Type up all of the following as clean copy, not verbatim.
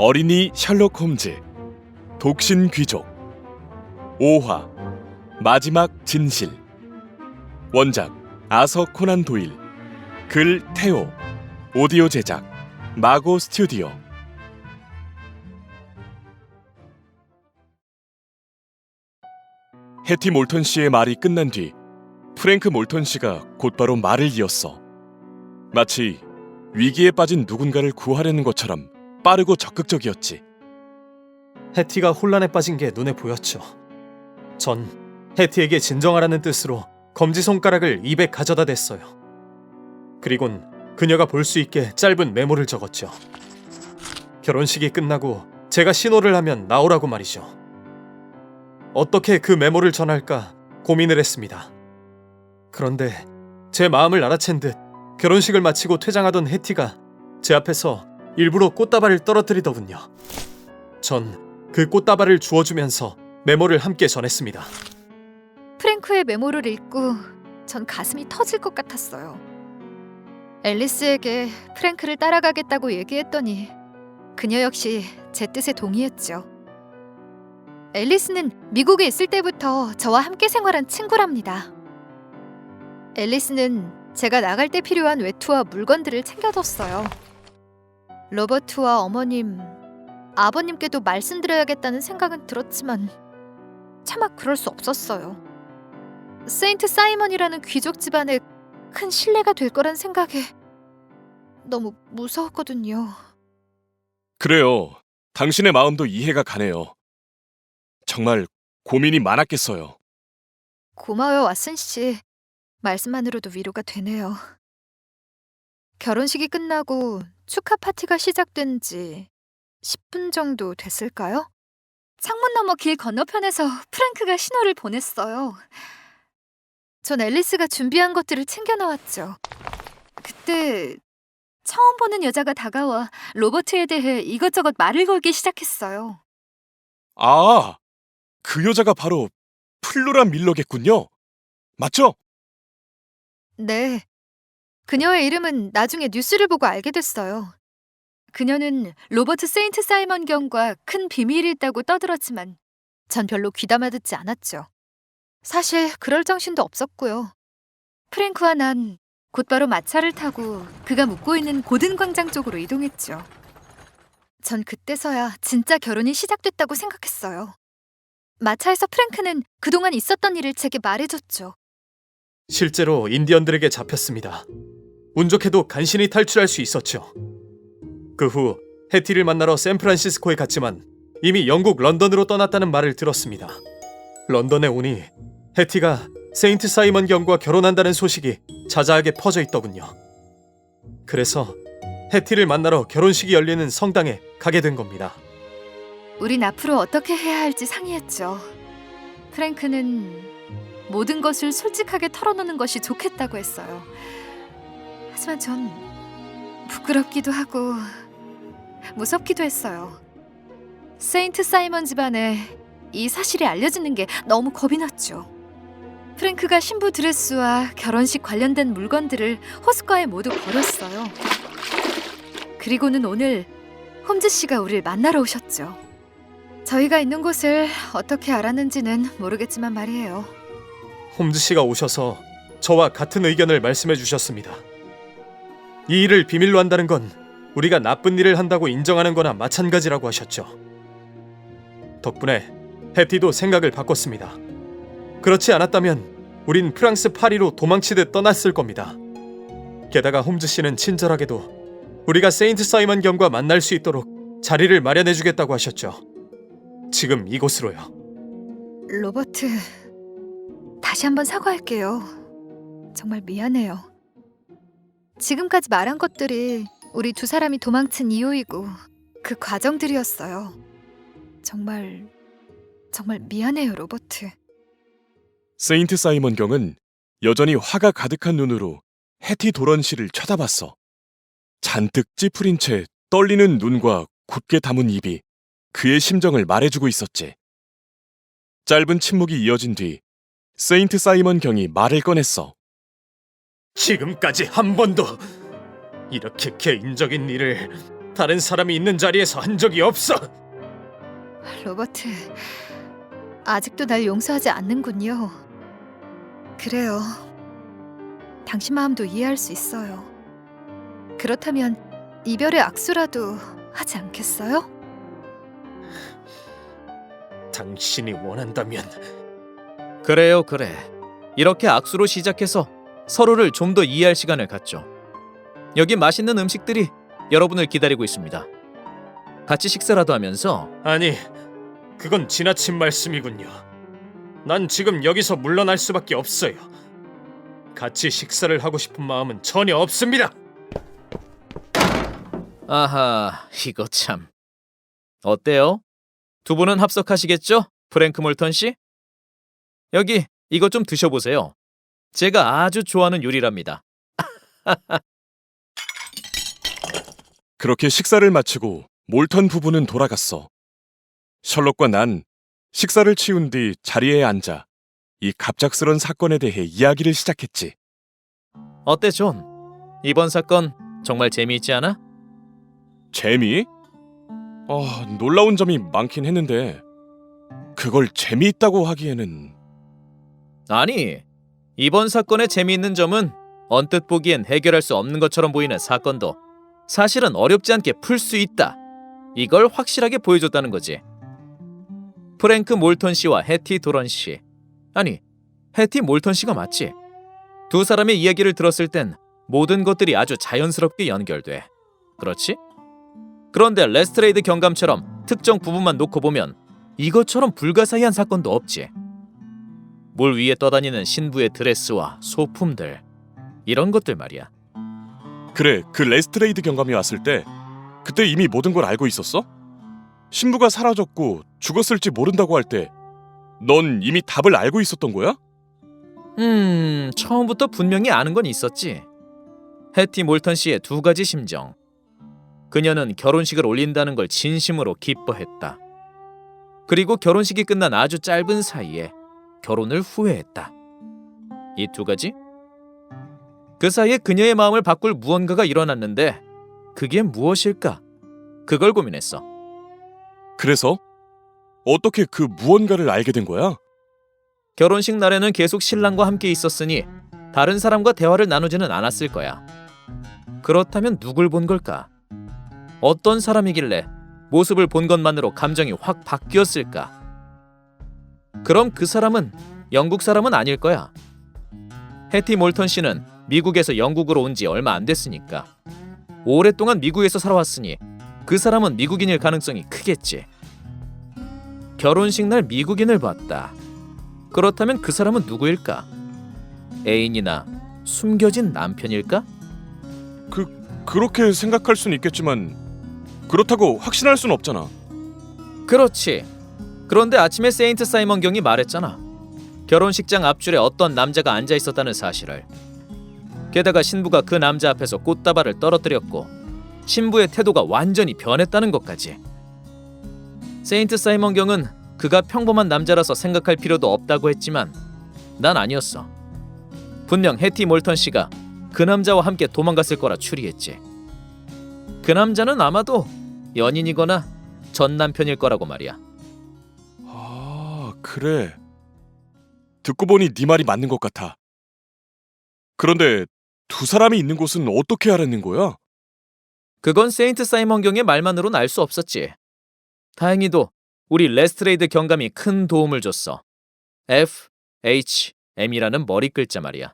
어린이 셜록 홈즈, 독신 귀족, 5화, 마지막 진실. 원작 아서 코난 도일, 글 태오, 오디오 제작 마고 스튜디오. 해티 몰턴 씨의 말이 끝난 뒤 프랭크 몰턴 씨가 곧바로 말을 이었어. 마치 위기에 빠진 누군가를 구하려는 것처럼 빠르고 적극적이었지. 해티가 혼란에 빠진 게 눈에 보였죠. 전 해티에게 진정하라는 뜻으로 검지손가락을 입에 가져다 댔어요. 그리곤 그녀가 볼 수 있게 짧은 메모를 적었죠. 결혼식이 끝나고 제가 신호를 하면 나오라고 말이죠. 어떻게 그 메모를 전할까 고민을 했습니다. 그런데 제 마음을 알아챈 듯 결혼식을 마치고 퇴장하던 해티가 제 앞에서 일부러 꽃다발을 떨어뜨리더군요. 전 그 꽃다발을 주워주면서 메모를 함께 전했습니다. 프랭크의 메모를 읽고 전 가슴이 터질 것 같았어요. 앨리스에게 프랭크를 따라가겠다고 얘기했더니 그녀 역시 제 뜻에 동의했죠. 앨리스는 미국에 있을 때부터 저와 함께 생활한 친구랍니다. 앨리스는 제가 나갈 때 필요한 외투와 물건들을 챙겨뒀어요. 로버트와 어머님, 아버님께도 말씀드려야겠다는 생각은 들었지만 차마 그럴 수 없었어요. 세인트 사이먼이라는 귀족 집안에 큰 신뢰가 될 거란 생각에 너무 무서웠거든요. 그래요. 당신의 마음도 이해가 가네요. 정말 고민이 많았겠어요. 고마워요, 왓슨 씨. 말씀만으로도 위로가 되네요. 결혼식이 끝나고 축하 파티가 시작된 지 10분 정도 됐을까요? 창문 너머 길 건너편에서 프랭크가 신호를 보냈어요. 전 앨리스가 준비한 것들을 챙겨 나왔죠. 그때 처음 보는 여자가 다가와 로버트에 대해 이것저것 말을 걸기 시작했어요. 아, 그 여자가 바로 플로라 밀러겠군요. 맞죠? 네. 그녀의 이름은 나중에 뉴스를 보고 알게 됐어요. 그녀는 로버트 세인트 사이먼 경과 큰 비밀이 있다고 떠들었지만 전 별로 귀담아 듣지 않았죠. 사실 그럴 정신도 없었고요. 프랭크와 난 곧바로 마차를 타고 그가 묵고 있는 고든 광장 쪽으로 이동했죠. 전 그때서야 진짜 결혼이 시작됐다고 생각했어요. 마차에서 프랭크는 그동안 있었던 일을 제게 말해줬죠. 실제로 인디언들에게 잡혔습니다. 운 좋게도 간신히 탈출할 수 있었죠. 그 후 해티를 만나러 샌프란시스코에 갔지만 이미 영국 런던으로 떠났다는 말을 들었습니다. 런던에 오니 해티가 세인트 사이먼 경과 결혼한다는 소식이 자자하게 퍼져 있더군요. 그래서 해티를 만나러 결혼식이 열리는 성당에 가게 된 겁니다. 우린 앞으로 어떻게 해야 할지 상의했죠. 프랭크는 모든 것을 솔직하게 털어놓는 것이 좋겠다고 했어요. 하지만 전 부끄럽기도 하고 무섭기도 했어요. 세인트 사이먼 집안에 이 사실이 알려지는 게 너무 겁이 났죠. 프랭크가 신부 드레스와 결혼식 관련된 물건들을 호숫가에 모두 버렸어요. 그리고는 오늘 홈즈 씨가 우리를 만나러 오셨죠. 저희가 있는 곳을 어떻게 알았는지는 모르겠지만 말이에요. 홈즈 씨가 오셔서 저와 같은 의견을 말씀해 주셨습니다. 이 일을 비밀로 한다는 건 우리가 나쁜 일을 한다고 인정하는 거나 마찬가지라고 하셨죠. 덕분에 해티도 생각을 바꿨습니다. 그렇지 않았다면 우린 프랑스 파리로 도망치듯 떠났을 겁니다. 게다가 홈즈 씨는 친절하게도 우리가 세인트 사이먼 경과 만날 수 있도록 자리를 마련해 주겠다고 하셨죠. 지금 이곳으로요. 로버트, 다시 한번 사과할게요. 정말 미안해요. 지금까지 말한 것들이 우리 두 사람이 도망친 이유이고 그 과정들이었어요. 정말 미안해요, 로버트. 세인트 사이먼 경은 여전히 화가 가득한 눈으로 해티 도런 씨를 쳐다봤어. 잔뜩 찌푸린 채 떨리는 눈과 굳게 담은 입이 그의 심정을 말해주고 있었지. 짧은 침묵이 이어진 뒤 세인트 사이먼 경이 말을 꺼냈어. 지금까지 한 번도 이렇게 개인적인 일을 다른 사람이 있는 자리에서 한 적이 없어. 로버트, 아직도 날 용서하지 않는군요. 그래요. 당신 마음도 이해할 수 있어요. 그렇다면 이별의 악수라도 하지 않겠어요? 당신이 원한다면. 그래요, 그래. 이렇게 악수로 시작해서 서로를 좀 더 이해할 시간을 갖죠. 여기 맛있는 음식들이 여러분을 기다리고 있습니다. 같이 식사라도 하면서. 아니, 그건 지나친 말씀이군요. 난 지금 여기서 물러날 수밖에 없어요. 같이 식사를 하고 싶은 마음은 전혀 없습니다. 아하, 이거 참. 어때요? 두 분은 합석하시겠죠? 프랭크 몰턴 씨? 여기 이것 좀 드셔보세요. 제가 아주 좋아하는 요리랍니다. 그렇게 식사를 마치고 몰턴 부부는 돌아갔어. 셜록과 난 식사를 치운 뒤 자리에 앉아 이 갑작스런 사건에 대해 이야기를 시작했지. 어때, 존? 이번 사건 정말 재미있지 않아? 재미? 놀라운 점이 많긴 했는데 그걸 재미있다고 하기에는. 아니, 이번 사건의 재미있는 점은 언뜻 보기엔 해결할 수 없는 것처럼 보이는 사건도 사실은 어렵지 않게 풀 수 있다. 이걸 확실하게 보여줬다는 거지. 프랭크 몰턴 씨와 해티 도런 씨. 아니, 해티 몰턴 씨가 맞지? 두 사람의 이야기를 들었을 땐 모든 것들이 아주 자연스럽게 연결돼. 그렇지? 그런데 레스트레이드 경감처럼 특정 부분만 놓고 보면 이것처럼 불가사의한 사건도 없지. 물 위에 떠다니는 신부의 드레스와 소품들, 이런 것들 말이야. 그래, 그 레스트레이드 경감이 왔을 때 그때 이미 모든 걸 알고 있었어? 신부가 사라졌고 죽었을지 모른다고 할 때 넌 이미 답을 알고 있었던 거야? 처음부터 분명히 아는 건 있었지. 해티 몰턴 씨의 두 가지 심정. 그녀는 결혼식을 올린다는 걸 진심으로 기뻐했다. 그리고 결혼식이 끝난 아주 짧은 사이에 결혼을 후회했다. 이 두 가지? 그 사이에 그녀의 마음을 바꿀 무언가가 일어났는데 그게 무엇일까? 그걸 고민했어. 그래서 어떻게 그 무언가를 알게 된 거야? 결혼식 날에는 계속 신랑과 함께 있었으니 다른 사람과 대화를 나누지는 않았을 거야. 그렇다면 누굴 본 걸까? 어떤 사람이길래 모습을 본 것만으로 감정이 확 바뀌었을까? 그럼 그 사람은 영국 사람은 아닐 거야. 해티 몰턴 씨는 미국에서 영국으로 온 지 얼마 안 됐으니까. 오랫동안 미국에서 살아왔으니 그 사람은 미국인일 가능성이 크겠지. 결혼식 날 미국인을 봤다. 그렇다면 그 사람은 누구일까? 애인이나 숨겨진 남편일까? 그렇게 생각할 수는 있겠지만 그렇다고 확신할 수는 없잖아. 그렇지. 그런데 아침에 세인트 사이먼 경이 말했잖아. 결혼식장 앞줄에 어떤 남자가 앉아 있었다는 사실을. 게다가 신부가 그 남자 앞에서 꽃다발을 떨어뜨렸고 신부의 태도가 완전히 변했다는 것까지. 세인트 사이먼 경은 그가 평범한 남자라서 생각할 필요도 없다고 했지만 난 아니었어. 분명 해티 몰턴 씨가 그 남자와 함께 도망갔을 거라 추리했지. 그 남자는 아마도 연인이거나 전 남편일 거라고 말이야. 아, 그래. 듣고 보니 네 말이 맞는 것 같아. 그런데 두 사람이 있는 곳은 어떻게 알았는 거야? 그건 세인트 사이먼 경의 말만으로는 알 수 없었지. 다행히도 우리 레스트레이드 경감이 큰 도움을 줬어. FHM이라는 머리 글자 말이야.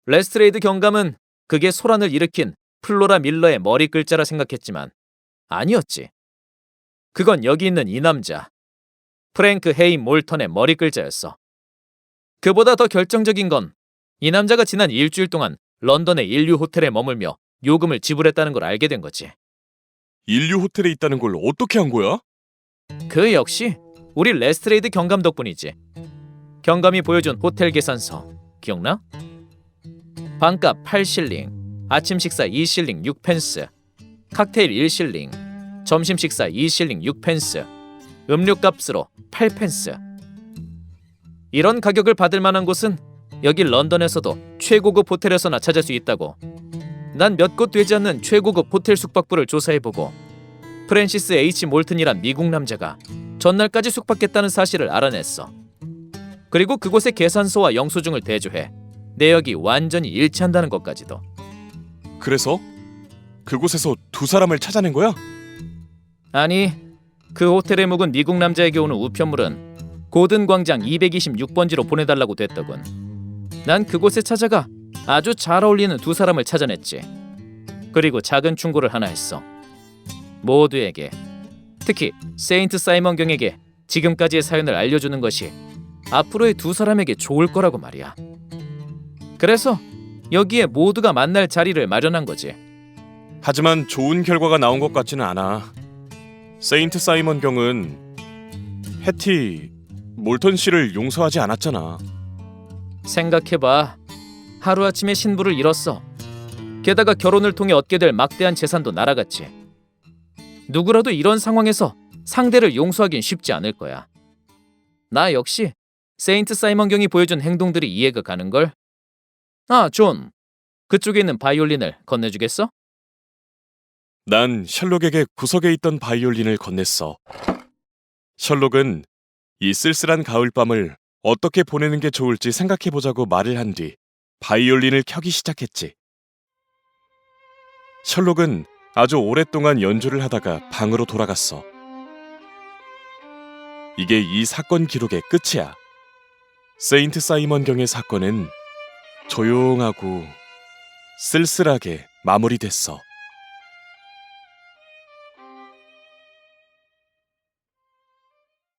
레스트레이드 경감은 그게 소란을 일으킨 플로라 밀러의 머리 글자라 생각했지만 아니었지. 그건 여기 있는 이 남자, 프랭크 헤이 몰턴의 머리 글자였어. 그보다 더 결정적인 건 이 남자가 지난 일주일 동안 런던의 인류 호텔에 머물며 요금을 지불했다는 걸 알게 된 거지. 인류 호텔에 있다는 걸 어떻게 한 거야? 그 역시 우리 레스트레이드 경감 덕분이지. 경감이 보여준 호텔 계산서 기억나? 방값 8실링, 아침 식사 2실링 6펜스, 칵테일 1실링, 점심 식사 2실링 6펜스, 음료값으로 8펜스. 이런 가격을 받을 만한 곳은 여기 런던에서도 최고급 호텔에서나 찾을 수 있다고. 난 몇 곳 되지 않는 최고급 호텔 숙박부를 조사해보고 프랜시스 H. 몰튼이란 미국 남자가 전날까지 숙박했다는 사실을 알아냈어. 그리고 그곳의 계산서와 영수증을 대조해 내역이 완전히 일치한다는 것까지도. 그래서 그곳에서 두 사람을 찾아낸 거야? 아니, 그 호텔에 묵은 미국 남자에게 오는 우편물은 고든 광장 226번지로 보내달라고 됐더군. 난 그곳에 찾아가 아주 잘 어울리는 두 사람을 찾아냈지. 그리고 작은 충고를 하나 했어. 모두에게, 특히 세인트 사이먼 경에게 지금까지의 사연을 알려주는 것이 앞으로의 두 사람에게 좋을 거라고 말이야. 그래서 여기에 모두가 만날 자리를 마련한 거지. 하지만 좋은 결과가 나온 것 같지는 않아. 세인트 사이먼 경은 해티 몰턴 씨를 용서하지 않았잖아. 생각해봐. 하루아침에 신부를 잃었어. 게다가 결혼을 통해 얻게 될 막대한 재산도 날아갔지. 누구라도 이런 상황에서 상대를 용서하긴 쉽지 않을 거야. 나 역시 세인트 사이먼 경이 보여준 행동들이 이해가 가는걸. 아, 존. 그쪽에 있는 바이올린을 건네주겠어? 난 셜록에게 구석에 있던 바이올린을 건넸어. 셜록은 이 쓸쓸한 가을밤을 어떻게 보내는 게 좋을지 생각해보자고 말을 한 뒤 바이올린을 켜기 시작했지. 셜록은 아주 오랫동안 연주를 하다가 방으로 돌아갔어. 이게 이 사건 기록의 끝이야. 세인트 사이먼 경의 사건은 조용하고 쓸쓸하게 마무리됐어.